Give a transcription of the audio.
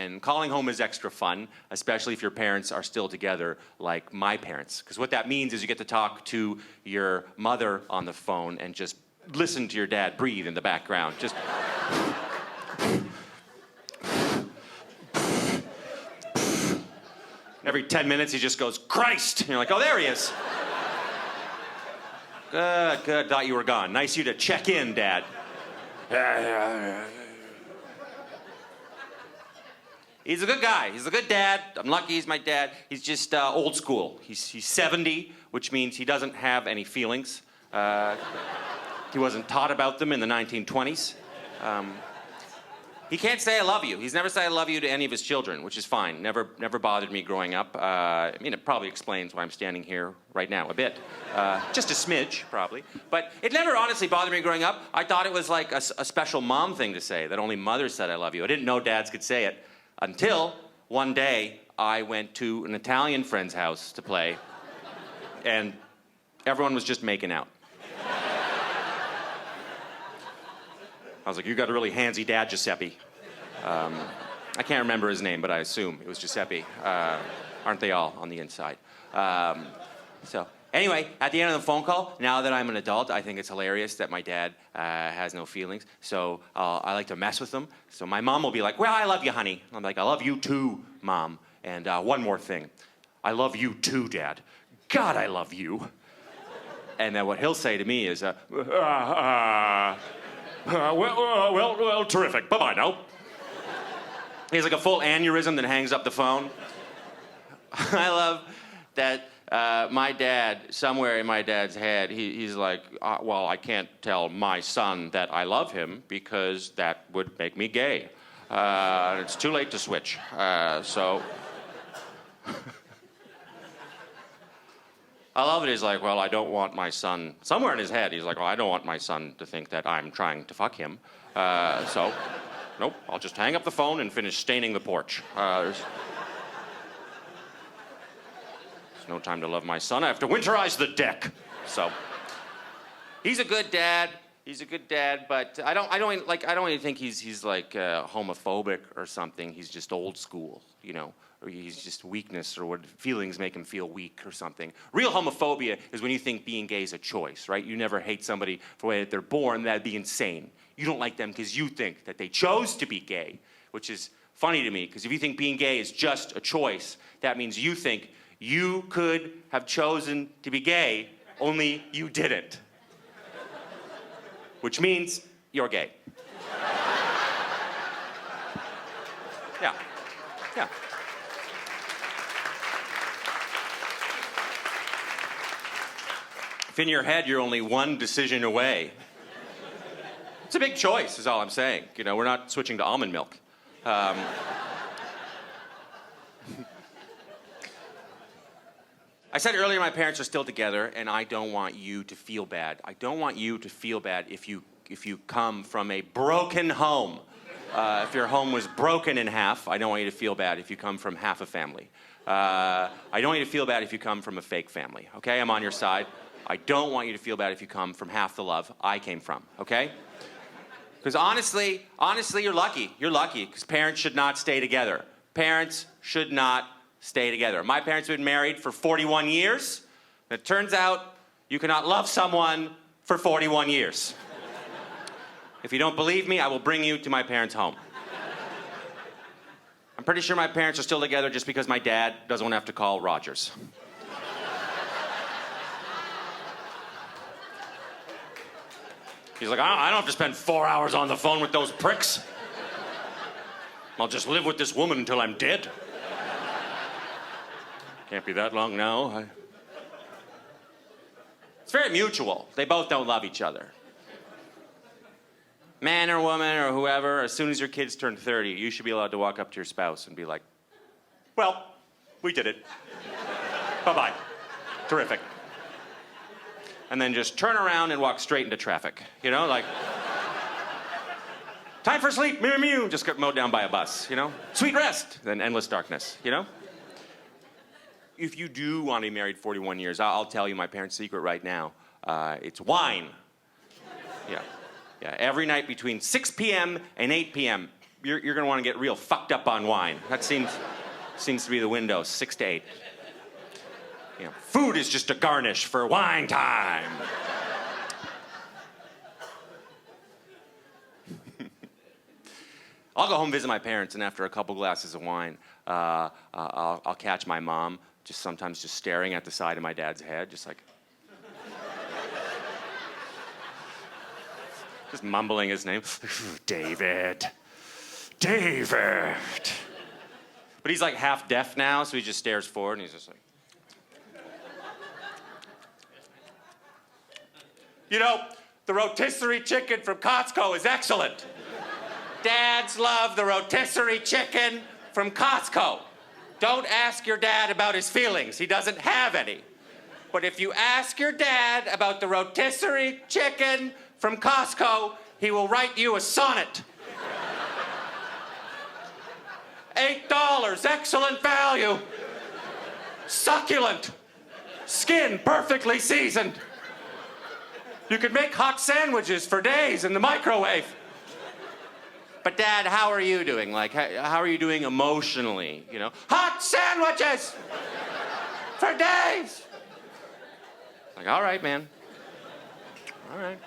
And calling home is extra fun, especially if your parents are still together, like my parents. Because what that means is you get to talk to your mother on the phone and just listen to your dad breathe in the background. Just... Every 10 minutes, he just goes, Christ! And you're like, oh, there he is. Good, thought you were gone. Nice of you to check in, Dad. He's a good guy. He's a good dad. I'm lucky he's my dad. He's just old school. He's 70, which means he doesn't have any feelings. He wasn't taught about them in the 1920s. He can't say I love you. He's never said I love you to any of his children, which is fine. Never bothered me growing up. I mean, it probably explains why I'm standing here right now a bit. Just a smidge, probably. But it never honestly bothered me growing up. I thought it was like a special mom thing to say, that only mothers said I love you. I didn't know dads could say it until one day I went to an Italian friend's house to play, and everyone was just making out. I was like, you got a really handsy dad, Giuseppe. I can't remember his name, but I assume it was Giuseppe. Aren't they all on the inside? So anyway, at the end of the phone call, now that I'm an adult, I think it's hilarious that my dad has no feelings. So I like to mess with him. So my mom will be like, well, I love you, honey. I'm like, I love you too, Mom. And one more thing. I love you too, Dad. God, I love you. And then what he'll say to me is, well, terrific. Bye-bye now. He has like a full aneurysm that hangs up the phone. I love that my dad, somewhere in my dad's head, he's like, well, I can't tell my son that I love him because that would make me gay. It's too late to switch. So... I love it. He's like, well, I don't want my son... Somewhere in his head, he's like, well, I don't want my son to think that I'm trying to fuck him. So, nope, I'll just hang up the phone and finish staining the porch. There's no time to love my son. I have to winterize the deck. So, he's a good dad. He's a good dad, but I don't even think he's like homophobic or something. He's just old school, you know. Or he's just weakness, or what feelings make him feel weak or something. Real homophobia is when you think being gay is a choice, right? You never hate somebody for the way that they're born. That'd be insane. You don't like them because you think that they chose to be gay, which is funny to me, because if you think being gay is just a choice, that means you think you could have chosen to be gay, only you didn't. Which means you're gay. Yeah. Yeah. If in your head you're only one decision away, it's a big choice, is all I'm saying. You know, we're not switching to almond milk. I said earlier my parents are still together, and I don't want you to feel bad. I don't want you to feel bad if you come from a broken home. If your home was broken in half, I don't want you to feel bad if you come from half a family. I don't want you to feel bad if you come from a fake family, okay? I'm on your side. I don't want you to feel bad if you come from half the love I came from, okay? Because honestly, you're lucky. You're lucky, because parents should not stay together. Parents should not stay together. My parents have been married for 41 years. And it turns out you cannot love someone for 41 years. If you don't believe me, I will bring you to my parents' home. I'm pretty sure my parents are still together just because my dad doesn't want to have to call Rogers. He's like, I don't have to spend 4 hours on the phone with those pricks. I'll just live with this woman until I'm dead. Can't be that long now. It's very mutual. They both don't love each other. Man or woman or whoever, as soon as your kids turn 30, you should be allowed to walk up to your spouse and be like, well, we did it. Bye-bye. Terrific. And then just turn around and walk straight into traffic. You know, like, time for sleep, mew, mew, just get mowed down by a bus, you know? Sweet rest, then endless darkness, you know? If you do want to be married 41 years, I'll tell you my parents' secret right now. It's wine. Yeah. Yeah, every night between 6 p.m. and 8 p.m., you're gonna want to get real fucked up on wine. That seems to be the window, 6 to 8. You know, food is just a garnish for wine time. I'll go home, visit my parents, and after a couple glasses of wine, I'll catch my mom sometimes just staring at the side of my dad's head, just like... just mumbling his name. David. David. But he's like half deaf now, so he just stares forward, and he's just like... You know, the rotisserie chicken from Costco is excellent. Dads love the rotisserie chicken from Costco. Don't ask your dad about his feelings. He doesn't have any. But if you ask your dad about the rotisserie chicken from Costco, he will write you a sonnet. $8, excellent value. Succulent. Skin perfectly seasoned. You could make hot sandwiches for days in the microwave. But Dad, how are you doing? Like, how are you doing emotionally, you know? Hot sandwiches! For days! Like, all right, man. All right.